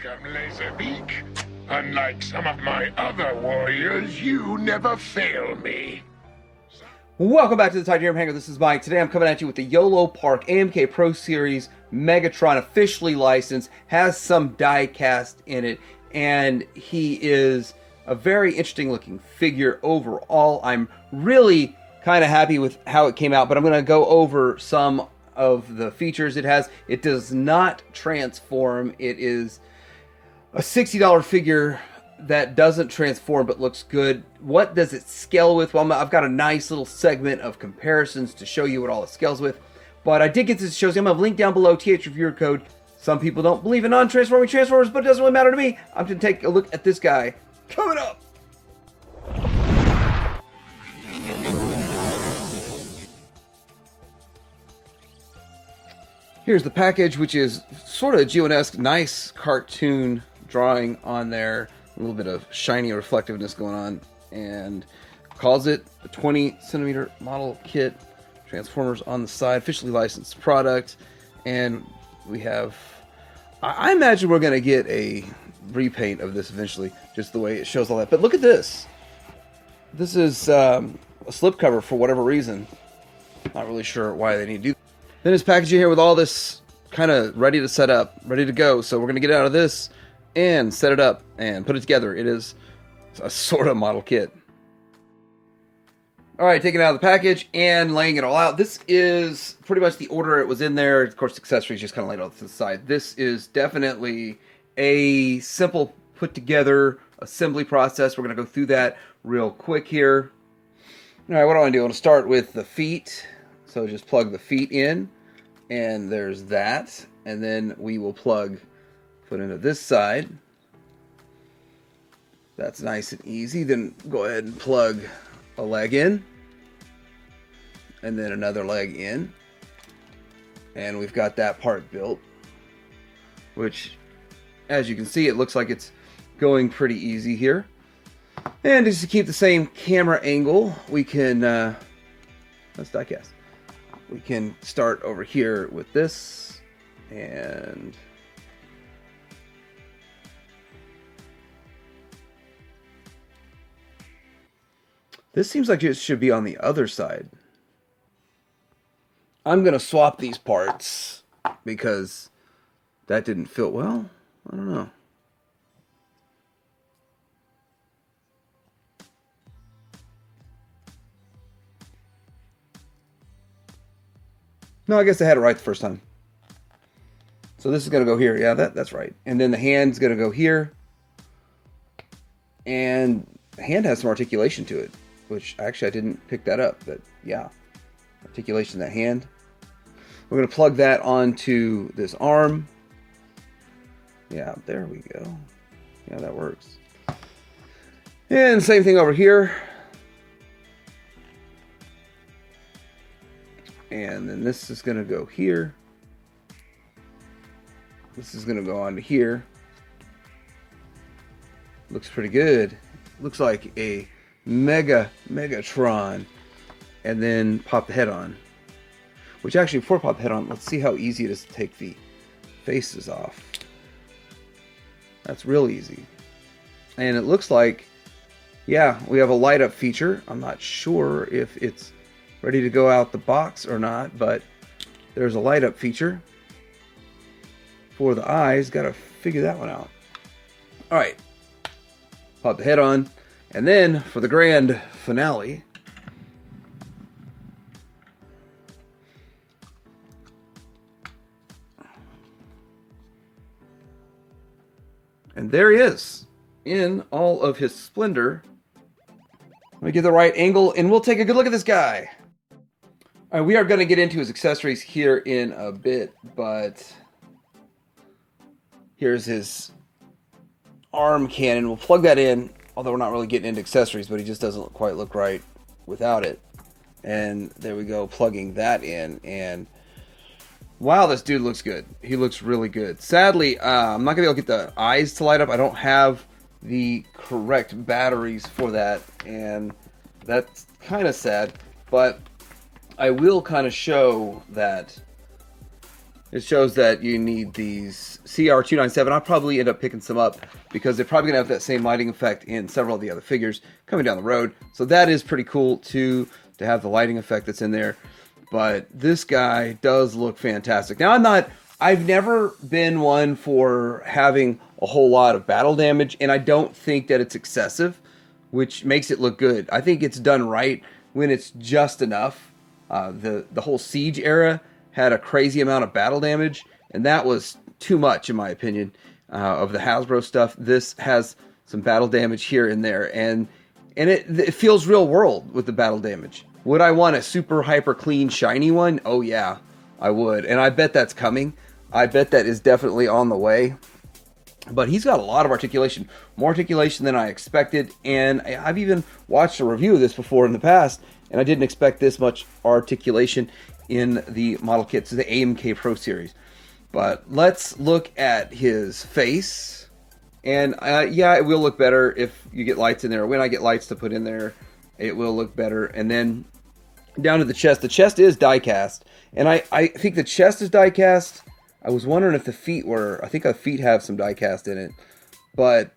Welcome, Laserbeak. Unlike some of my other warriors, you never fail me. Welcome back to the Titanium Hangar. This is Mike. Today I'm coming at you with the Yolopark AMK Pro Series Megatron, officially licensed, has some die cast in it, and he is a very interesting looking figure overall. I'm really kind of happy with how it came out, but I'm going to go over some of the features it has. It does not transform. It is a $60 figure that doesn't transform but looks good. What does it scale with? Well, I've got a nice little segment of comparisons to show you what all it scales with. But I did get this to show you. I'm going to link down below TH reviewer code. Some people don't believe in non-transforming transformers, but it doesn't really matter to me. I'm going to take a look at this guy coming up. Here's the package, which is sort of Geo-esque, nice cartoon drawing on there. A little bit of shiny reflectiveness going on, and calls it a 20 centimeter model kit. Transformers on the side, officially licensed product, and we have, I imagine we're going to get a repaint of this eventually, just the way it shows all that. But look at this. This is a slipcover for whatever reason. Not really sure why they need to do that. Then it's packaging here with all this kind of ready to set up, ready to go. So we're going to get out of this and set it up and put it together. It is a sort of model kit. All right, taking it out of the package and laying it all out. This is pretty much the order it was in there. Of course, accessories just kind of laid off to the side. This is definitely a simple put together assembly process. We're going to go through that real quick here. All right, what do I want to do? I want to start with the feet. So just plug the feet in, and there's that. And then we will plug foot into this side. That's nice and easy. Then go ahead and plug a leg in, and then another leg in, and we've got that part built, which, as you can see, it looks like it's going pretty easy here. And just to keep the same camera angle, we can let's die cast. We can start over here with this, and this seems like it should be on the other side. I'm going to swap these parts because that didn't fit well. I don't know. No, I guess I had it right the first time. So this is going to go here. Yeah, that's right. And then the hand's going to go here. And the hand has some articulation to it, which actually I didn't pick that up. But yeah, articulation in that hand. We're going to plug that onto this arm. Yeah, there we go. Yeah, that works. And same thing over here. And then this is going to go here. This is going to go onto here. Looks pretty good. Looks like a Megatron. And then pop the head on. Which actually, before I pop the head on, let's see how easy it is to take the faces off. That's real easy. And it looks like, yeah, we have a light up feature. I'm not sure if it's ready to go out the box or not, but there's a light up feature for the eyes. Got to figure that one out. All right, pop the head on, and then for the grand finale, and there he is in all of his splendor. Let me get the right angle, and we'll take a good look at this guy. All right, we are going to get into his accessories here in a bit, but here's his arm cannon. We'll plug that in, although we're not really getting into accessories, but he just doesn't quite look right without it. And there we go, plugging that in, and wow, this dude looks good. He looks really good. Sadly, I'm not going to be able to get the eyes to light up. I don't have the correct batteries for that, and that's kind of sad, but I will kind of show that It shows that you need these CR297. I'll probably end up picking some up because they're probably going to have that same lighting effect in several of the other figures coming down the road. So that is pretty cool to have the lighting effect that's in there. But this guy does look fantastic. Now, I've never been one for having a whole lot of battle damage, and I don't think that it's excessive, which makes it look good. I think it's done right when it's just enough. The whole Siege era had a crazy amount of battle damage, and that was too much, in my opinion, of the Hasbro stuff. This has some battle damage here and there, and it feels real world with the battle damage. Would I want a super hyper clean shiny one? Oh yeah, I would, and I bet that's coming. I bet that is definitely on the way. But he's got a lot of articulation, more articulation than I expected, and I've even watched a review of this before in the past, and I didn't expect this much articulation in the model kits of the AMK Pro Series. But let's look at his face. And yeah, it will look better if you get lights in there. When I get lights to put in there, it will look better. And then down to the chest. The chest is die cast. And I think the chest is die cast. I was wondering if the feet were. I think the feet have some die cast in it. But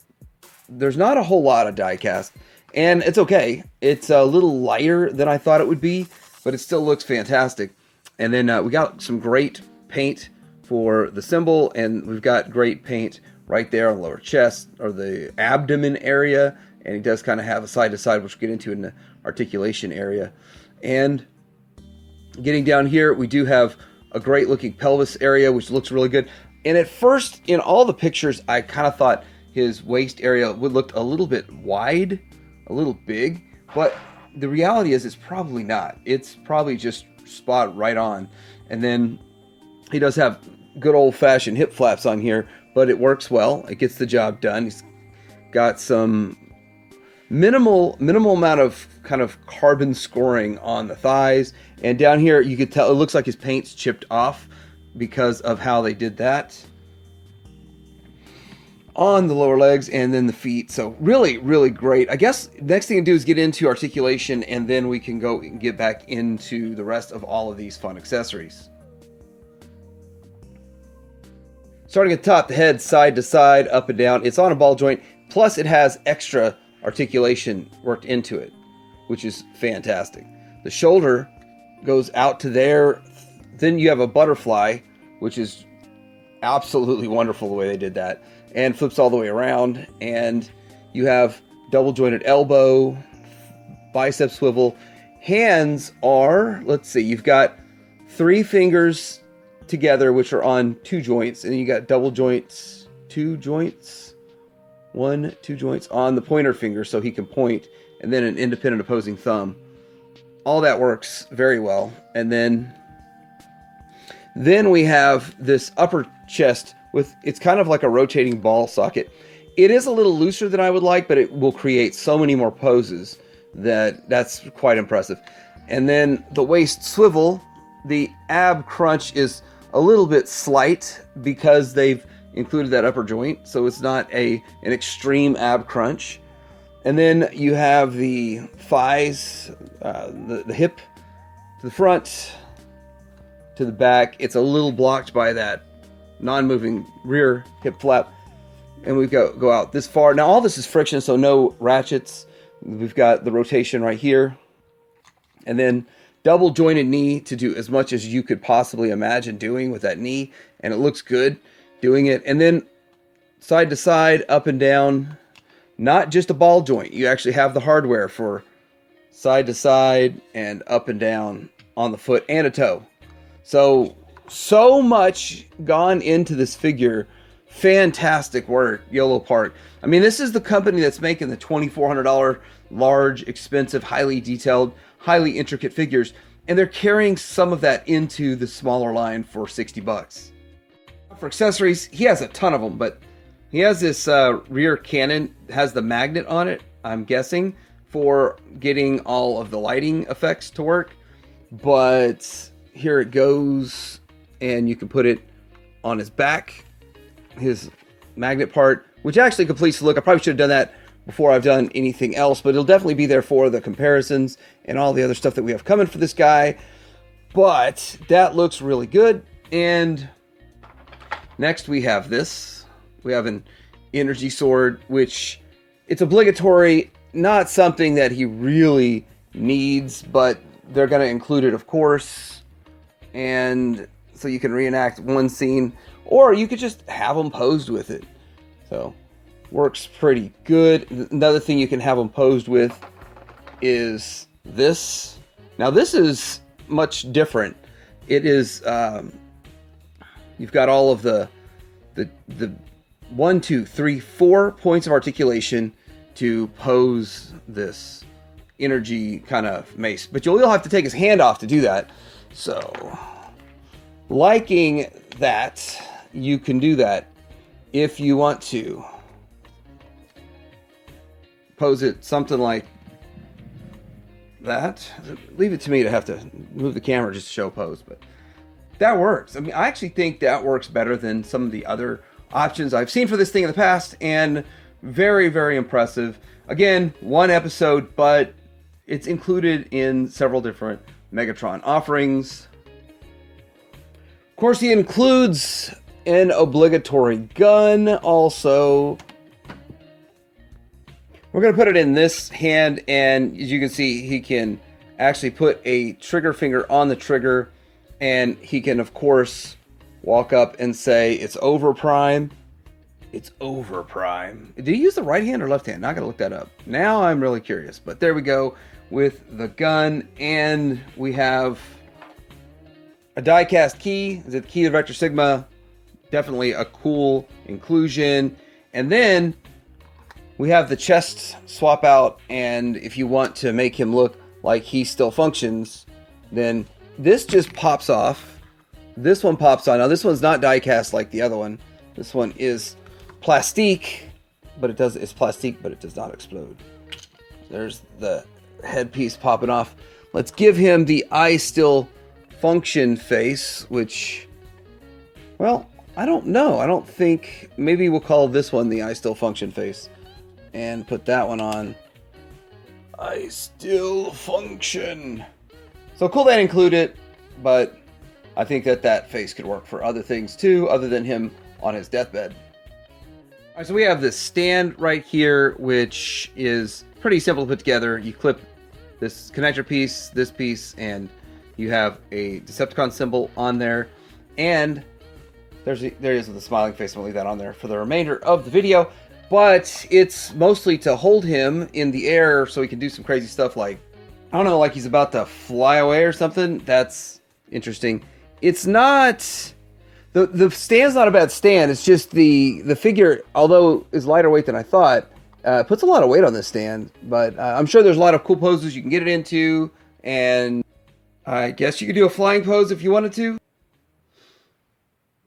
there's not a whole lot of die cast. And it's okay. It's a little lighter than I thought it would be, but it still looks fantastic. And then we got some great paint for the symbol, and we've got great paint right there on the lower chest, or the abdomen area, and he does kind of have a side-to-side, which we'll get into in the articulation area. And getting down here, we do have a great-looking pelvis area, which looks really good. And at first, in all the pictures, I kind of thought his waist area would look a little bit wide, a little big, but the reality is it's probably not. It's probably just spot right on. And then he does have good old-fashioned hip flaps on here, but it works well. It gets the job done. He's got some minimal amount of kind of carbon scoring on the thighs, and down here you could tell it looks like his paint's chipped off because of how they did that on the lower legs and then the feet. So really, really great. I guess next thing to do is get into articulation, and then we can go and get back into the rest of all of these fun accessories. Starting at the top, the head side to side, up and down. It's on a ball joint, plus it has extra articulation worked into it, which is fantastic. The shoulder goes out to there. Then you have a butterfly, which is absolutely wonderful the way they did that, and flips all the way around. And you have double jointed elbow, bicep swivel. Hands are, let's see, you've got 3 fingers together, which are on 2 joints, and you got double joints, 2 joints, 2 joints on the pointer finger so he can point, and then an independent opposing thumb. All that works very well. And then we have this upper chest with, it's kind of like a rotating ball socket. It is a little looser than I would like, but it will create so many more poses that's quite impressive. And then the waist swivel, the ab crunch is a little bit slight because they've included that upper joint, so it's not an extreme ab crunch. And then you have the thighs, the hip to the front, to the back. It's a little blocked by that non-moving rear hip flap, and we go out this far. Now all this is friction, so no ratchets. We've got the rotation right here, and then double jointed knee to do as much as you could possibly imagine doing with that knee, and it looks good doing it. And then side to side, up and down, not just a ball joint. You actually have the hardware for side to side and up and down on the foot and a toe. So much gone into this figure. Fantastic work, Yolopark. I mean, this is the company that's making the $2,400 large, expensive, highly detailed, highly intricate figures, and they're carrying some of that into the smaller line for $60. For accessories, he has a ton of them, but he has this rear cannon, has the magnet on it, I'm guessing, for getting all of the lighting effects to work. But here it goes, and you can put it on his back, his magnet part, which actually completes the look. I probably should have done that before I've done anything else, but it'll definitely be there for the comparisons and all the other stuff that we have coming for this guy. But that looks really good. And Next we have this. We have an energy sword, which it's obligatory, not something that he really needs, but they're going to include it, of course. And so you can reenact one scene, or you could just have them posed with it. So, works pretty good. Another thing you can have them posed with is this. Now, this is much different. It is, you've got all of the 1, 2, 3, 4 points of articulation to pose this energy kind of mace. But you'll have to take his hand off to do that. So, liking that, you can do that if you want to. Pose it something like that. Leave it to me to have to move the camera just to show pose, but that works. I mean, I actually think that works better than some of the other options I've seen for this thing in the past, and very, very impressive. Again, one episode, but it's included in several different Megatron offerings. Of course, he includes an obligatory gun also. We're going to put it in this hand, and as you can see, he can actually put a trigger finger on the trigger, and he can, of course, walk up and say, it's over, Prime. It's over, Prime. Did he use the right hand or left hand? Not going to look that up. Now I'm really curious, but there we go with the gun, and we have a die-cast key. Is it the key to Vector Sigma? Definitely a cool inclusion. And then we have the chest swap out, and if you want to make him look like he still functions, then this just pops off. This one pops on. Now this one's not die-cast like the other one. This one is plastique, but it's plastique, but it does not explode. There's the headpiece popping off. Let's give him the I still function face, which, well, I don't know. I don't think, maybe we'll call this one the I still function face and put that one on. I still function. So cool that include it, but I think that face could work for other things too, other than him on his deathbed. All right, so we have this stand right here, which is pretty simple to put together. You clip this connector piece, this piece, and you have a Decepticon symbol on there. And there he is with the smiling face. I'm going to leave that on there for the remainder of the video. But it's mostly to hold him in the air so he can do some crazy stuff like, I don't know, like he's about to fly away or something. That's interesting. It's not... The stand's not a bad stand. It's just the figure, although is lighter weight than I thought, puts a lot of weight on this stand. But I'm sure there's a lot of cool poses you can get it into. And I guess you could do a flying pose if you wanted to.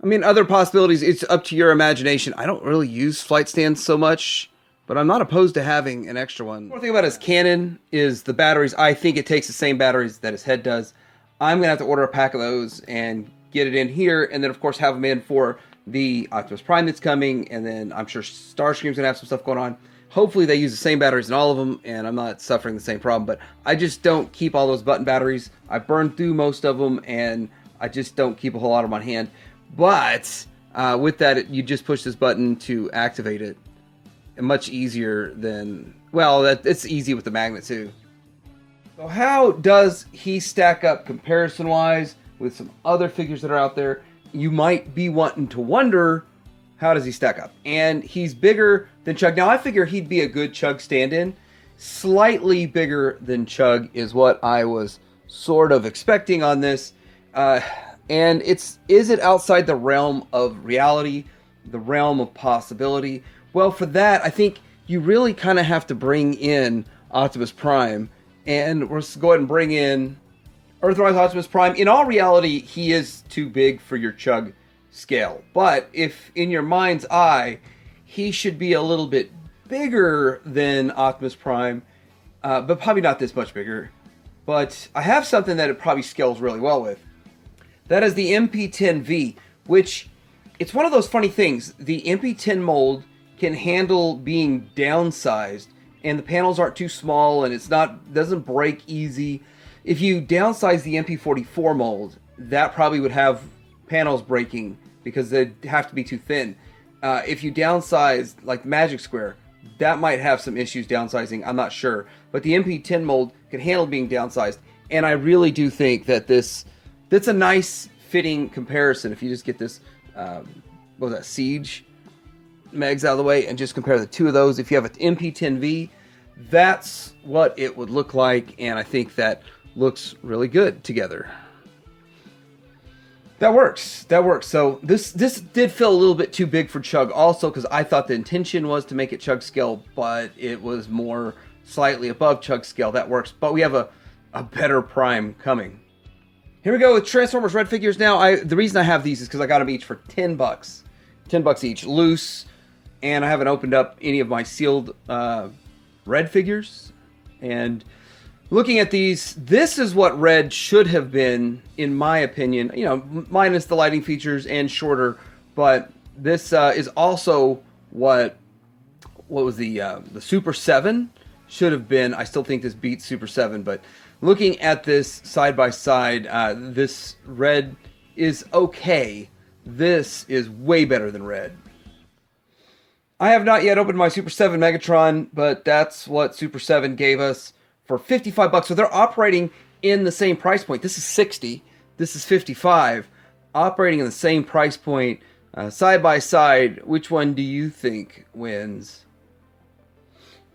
I mean, other possibilities, it's up to your imagination. I don't really use flight stands so much, but I'm not opposed to having an extra one. One thing about his cannon is the batteries. I think it takes the same batteries that his head does. I'm going to have to order a pack of those and get it in here, and then, of course, have them in for the Optimus Prime that's coming, and then I'm sure Starscream's going to have some stuff going on. Hopefully they use the same batteries in all of them, and I'm not suffering the same problem, but I just don't keep all those button batteries. I burned through most of them, and I just don't keep a whole lot of them on hand. But with that, you just push this button to activate it. And much easier than... Well, it's easy with the magnet, too. So how does he stack up comparison-wise with some other figures that are out there? You might be wanting to wonder, how does he stack up? And he's bigger than Chug. Now, I figure he'd be a good Chug stand-in. Slightly bigger than Chug is what I was sort of expecting on this. And is it outside the realm of reality, the realm of possibility? Well, for that, I think you really kind of have to bring in Optimus Prime. And we're just go ahead and bring in Earthrise Optimus Prime. In all reality, he is too big for your Chug scale. But if in your mind's eye, he should be a little bit bigger than Optimus Prime, but probably not this much bigger. But I have something that it probably scales really well with. That is the MP10V, which, it's one of those funny things. The MP10 mold can handle being downsized, and the panels aren't too small, and doesn't break easy. If you downsize the MP44 mold, that probably would have panels breaking because they'd have to be too thin. If you downsize, like Magic Square, that might have some issues downsizing, I'm not sure. But the MP10 mold can handle being downsized, and I really do think that that's a nice fitting comparison. If you just get this, what was that, Siege Megs out of the way, and just compare the two of those. If you have an MP10V, that's what it would look like, and I think that looks really good together. That works. So this did feel a little bit too big for Chug also, because I thought the intention was to make it Chug scale, but it was more slightly above Chug scale. That works, but we have a better Prime coming. Here we go with Transformers Red figures now. The reason I have these is because I got them each for $10. $10 each, loose, and I haven't opened up any of my sealed Red figures. And looking at these, this is what Red should have been, in my opinion. You know, minus the lighting features and shorter. But this is also what was the Super 7 should have been. I still think this beats Super 7. But looking at this side by side, this Red is okay. This is way better than Red. I have not yet opened my Super 7 Megatron, but that's what Super 7 gave us for $55. So they're operating in the same price point. This is $60. This is $55. Operating in the same price point, side by side. Which one do you think wins?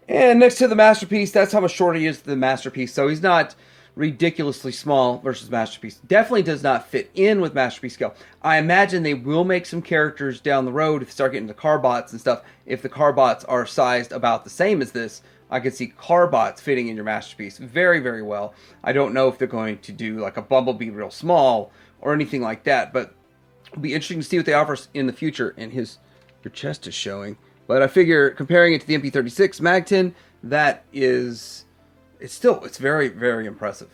And next to the Masterpiece, that's how much shorter he is to the Masterpiece. So he's not ridiculously small versus Masterpiece. Definitely does not fit in with Masterpiece scale. I imagine they will make some characters down the road if they start getting the Carbots and stuff. If the Carbots are sized about the same as this, I could see Carbots fitting in your Masterpiece very, very well. I don't know if they're going to do like a Bumblebee real small or anything like that, but it'll be interesting to see what they offer us in the future. And your chest is showing. But I figure comparing it to the MP36 Magton, it's very, very impressive.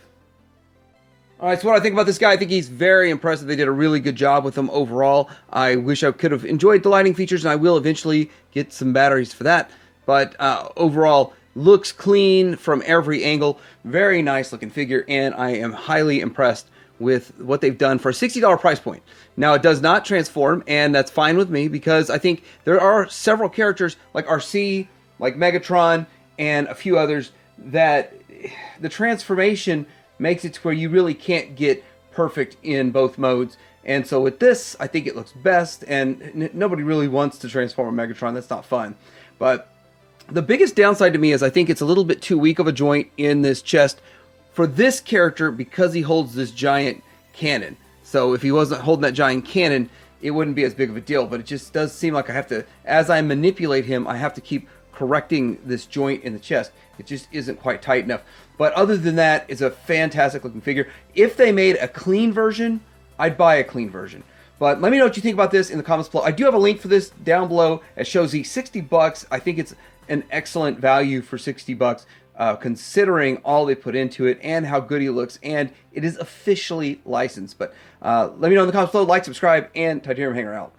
Alright, so what I think about this guy, I think he's very impressive. They did a really good job with him overall. I wish I could have enjoyed the lighting features, and I will eventually get some batteries for that. But overall, looks clean from every angle. Very nice looking figure, and I am highly impressed with what they've done for a $60 price point. Now, it does not transform, and that's fine with me, because I think there are several characters like RC, like Megatron, and a few others that the transformation makes it to where you really can't get perfect in both modes. And so with this, I think it looks best, and nobody really wants to transform a Megatron. That's not fun. But the biggest downside to me is I think it's a little bit too weak of a joint in this chest for this character, because he holds this giant cannon. So if he wasn't holding that giant cannon, it wouldn't be as big of a deal. But it just does seem like I have to, as I manipulate him, I have to keep correcting this joint in the chest. It just isn't quite tight enough. But other than that, it's a fantastic looking figure. If they made a clean version, I'd buy a clean version. But let me know what you think about this in the comments below. I do have a link for this down below. It shows the $60. I think it's an excellent value for $60, considering all they put into it and how good he looks. And it is officially licensed. But let me know in the comments below. Like, subscribe, and Titanium Hanger out.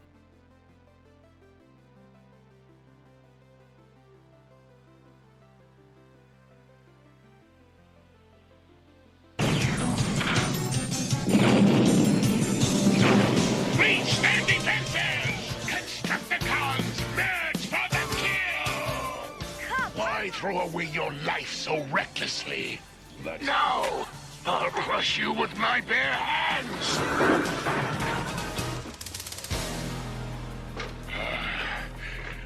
Reach their defenses! Constructicons, merge for the kill! Why throw away your life so recklessly? No! I'll crush you with my bare hands!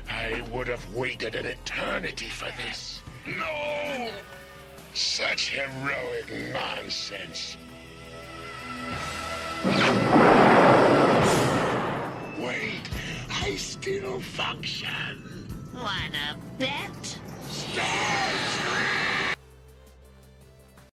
I would have waited an eternity for this. No! Such heroic nonsense. Wait, I still function. Wanna bet? Stop!